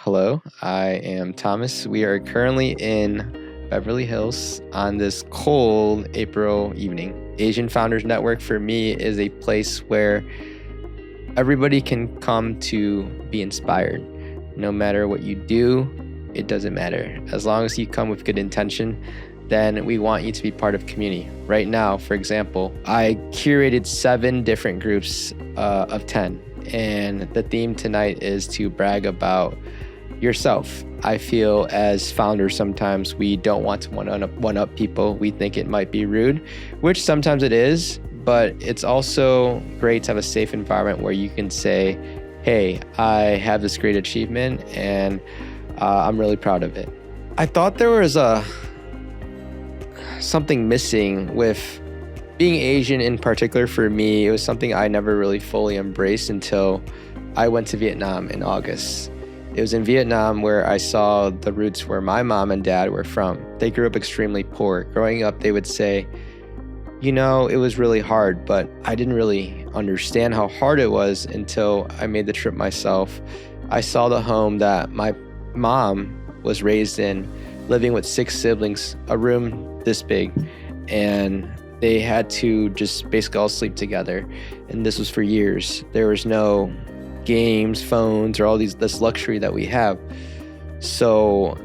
Hello, I am Thomas. We are currently in Beverly Hills on this cold April evening. Asian Founders Network for me is a place where everybody can come to be inspired. No matter what you do, it doesn't matter. As long as you come with good intention, then we want you to be part of community. Right now, for example, I curated 7 different groups of 10, and the theme tonight is to brag about yourself. I feel as founders, sometimes we don't want to one up people. We think it might be rude, which sometimes it is, but it's also great to have a safe environment where you can say, hey, I have this great achievement and I'm really proud of it. I thought there was something missing with being Asian in particular. For me, it was something I never really fully embraced until I went to Vietnam in August. It was in Vietnam where I saw the roots where my mom and dad were from. They grew up extremely poor. Growing up, they would say, it was really hard, but I didn't really understand how hard it was until I made the trip myself. I saw the home that my mom was raised in, living with 6 siblings, a room this big, and they had to just basically all sleep together. And this was for years. There was no games, phones, or all this luxury that we have. So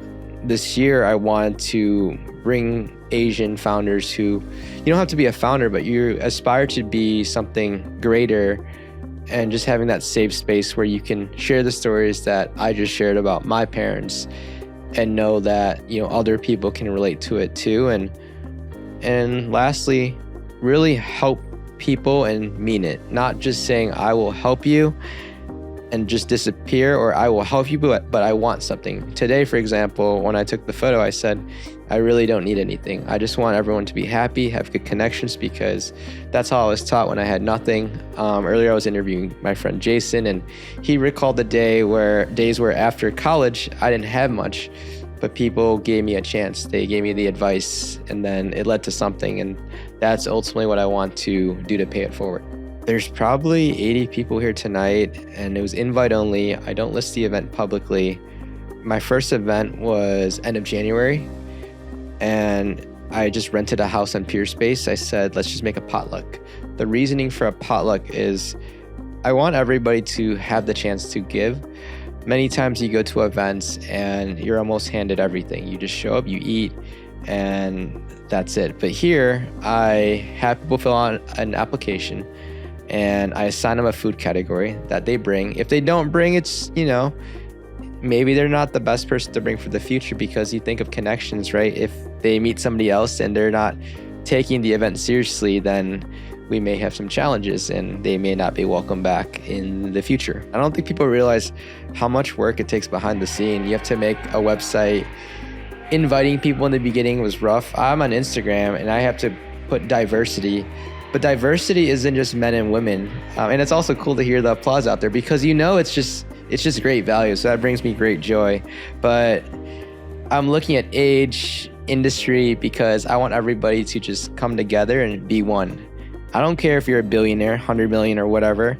this year I wanted to bring Asian founders who, you don't have to be a founder, but you aspire to be something greater, and just having that safe space where you can share the stories that I just shared about my parents and know that, other people can relate to it too. And lastly, really help people and mean it, not just saying I will help you and just disappear, or I will help you, but I want something. Today, for example, when I took the photo, I said, I really don't need anything. I just want everyone to be happy, have good connections, because that's how I was taught when I had nothing. Earlier, I was interviewing my friend Jason, and he recalled the days where after college, I didn't have much, but people gave me a chance. They gave me the advice, and then it led to something. And that's ultimately what I want to do to pay it forward. There's probably 80 people here tonight, and it was invite only. I don't list the event publicly. My first event was end of January, and I just rented a house on Peerspace. I said, let's just make a potluck. The reasoning for a potluck is I want everybody to have the chance to give. Many times you go to events and you're almost handed everything. You just show up, you eat, and that's it. But here, I have people fill out an application, and I assign them a food category that they bring. If they don't bring, it's, maybe they're not the best person to bring for the future, because you think of connections, right? If they meet somebody else and they're not taking the event seriously, then we may have some challenges and they may not be welcome back in the future. I don't think people realize how much work it takes behind the scene. You have to make a website. Inviting people in the beginning was rough. I'm on Instagram and I have to put diversity. But diversity isn't just men and women. And it's also cool to hear the applause out there, because it's just great value. So that brings me great joy. But I'm looking at age, industry, because I want everybody to just come together and be one. I don't care if you're a billionaire, 100 million or whatever.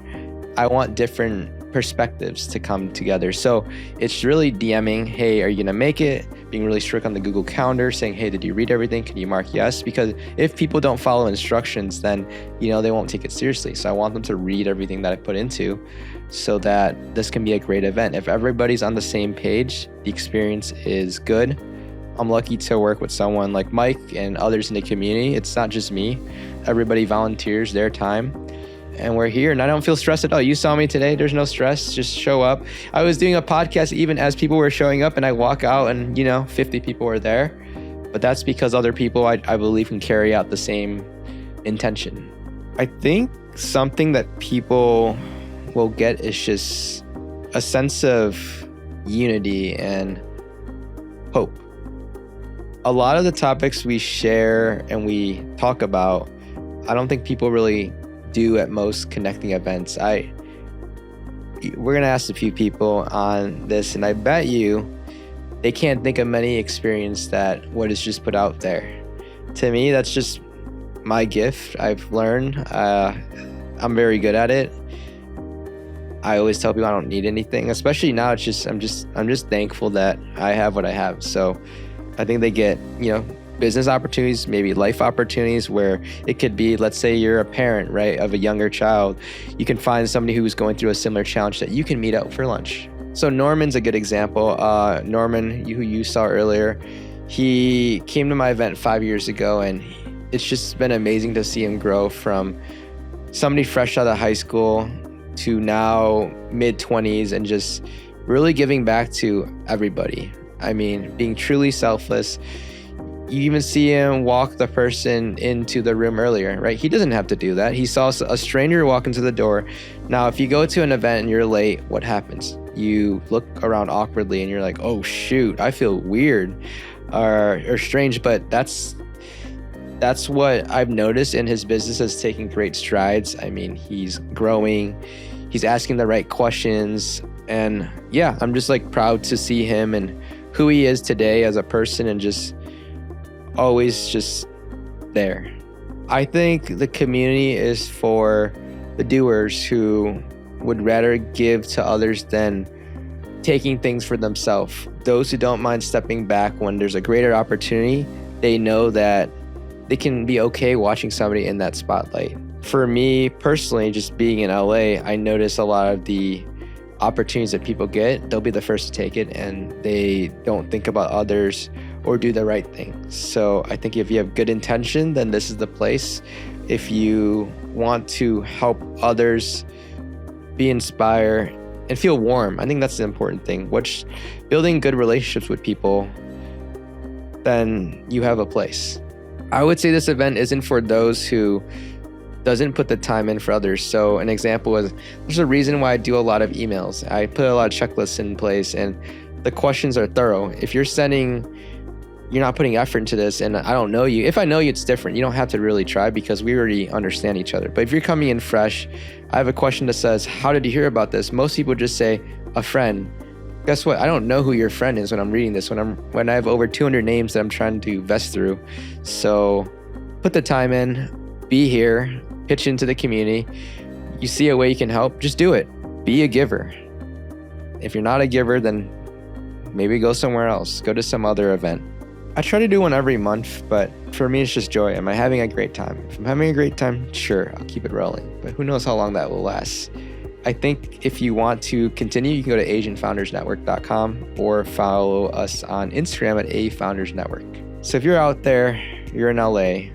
I want different perspectives to come together. So it's really DMing, hey, are you gonna make it? Being really strict on the Google Calendar, saying, hey, did you read everything? Can you mark yes? Because if people don't follow instructions, then, they won't take it seriously. So I want them to read everything that I put into, so that this can be a great event. If everybody's on the same page, the experience is good. I'm lucky to work with someone like Mike and others in the community. It's not just me. Everybody volunteers their time. And we're here, and I don't feel stressed at all. You saw me today. There's no stress. Just show up. I was doing a podcast even as people were showing up, and I walk out and, 50 people were there. But that's because other people, I believe, can carry out the same intention. I think something that people will get is just a sense of unity and hope. A lot of the topics we share and we talk about, I don't think people really do at most connecting events. We're gonna ask a few people on this, and I bet you they can't think of many experiences that what is just put out there. To me, that's just my gift. I've learned. I'm very good at it. I always tell people I don't need anything, especially now. It's just I'm just thankful that I have what I have. So I think they get, business opportunities, maybe life opportunities, where it could be, let's say you're a parent, right, of a younger child. You can find somebody who's going through a similar challenge that you can meet up for lunch. So Norman's a good example. Norman, who you saw earlier, he came to my event 5 years ago, and it's just been amazing to see him grow from somebody fresh out of high school to now mid-20s and just really giving back to everybody. I mean, being truly selfless. You even see him walk the person into the room earlier, right? He doesn't have to do that. He saw a stranger walk into the door. Now, if you go to an event and you're late, what happens? You look around awkwardly and you're like, oh shoot, I feel weird or strange. But that's what I've noticed in his business has taken great strides. I mean, he's growing, he's asking the right questions. And yeah, I'm just like proud to see him and who he is today as a person, and just always just there. I think the community is for the doers who would rather give to others than taking things for themselves. Those who don't mind stepping back when there's a greater opportunity, they know that they can be okay watching somebody in that spotlight. For me personally, just being in LA, I notice a lot of the opportunities that people get, they'll be the first to take it, and they don't think about others or do the right thing. So I think if you have good intention, then this is the place. If you want to help others be inspired and feel warm, I think that's the important thing. Building good relationships with people, then you have a place. I would say this event isn't for those who doesn't put the time in for others. So an example is, there's a reason why I do a lot of emails. I put a lot of checklists in place, and the questions are thorough. If you're not putting effort into this and I don't know you, if I know you, it's different. You don't have to really try because we already understand each other. But if you're coming in fresh, I have a question that says, how did you hear about this? Most people just say, a friend. Guess what? I don't know who your friend is when I'm reading this, when I have over 200 names that I'm trying to vest through. So put the time in, be here, pitch into the community. You see a way you can help, just do it. Be a giver. If you're not a giver, then maybe go somewhere else. Go to some other event. I try to do one every month, but for me, it's just joy. Am I having a great time? If I'm having a great time, sure, I'll keep it rolling. But who knows how long that will last. I think if you want to continue, you can go to AsianFoundersNetwork.com or follow us on Instagram at AFoundersNetwork. So if you're out there, you're in LA,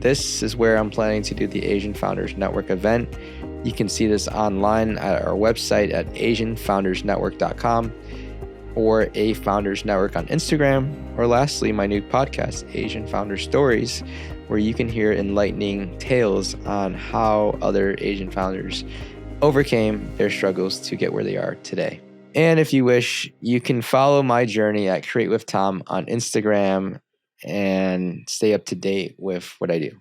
this is where I'm planning to do the Asian Founders Network event. You can see this online at our website at AsianFoundersNetwork.com or A Founders Network on Instagram. Or lastly, my new podcast, Asian Founder Stories, where you can hear enlightening tales on how other Asian founders overcame their struggles to get where they are today. And if you wish, you can follow my journey at Create with Tom on Instagram and stay up to date with what I do.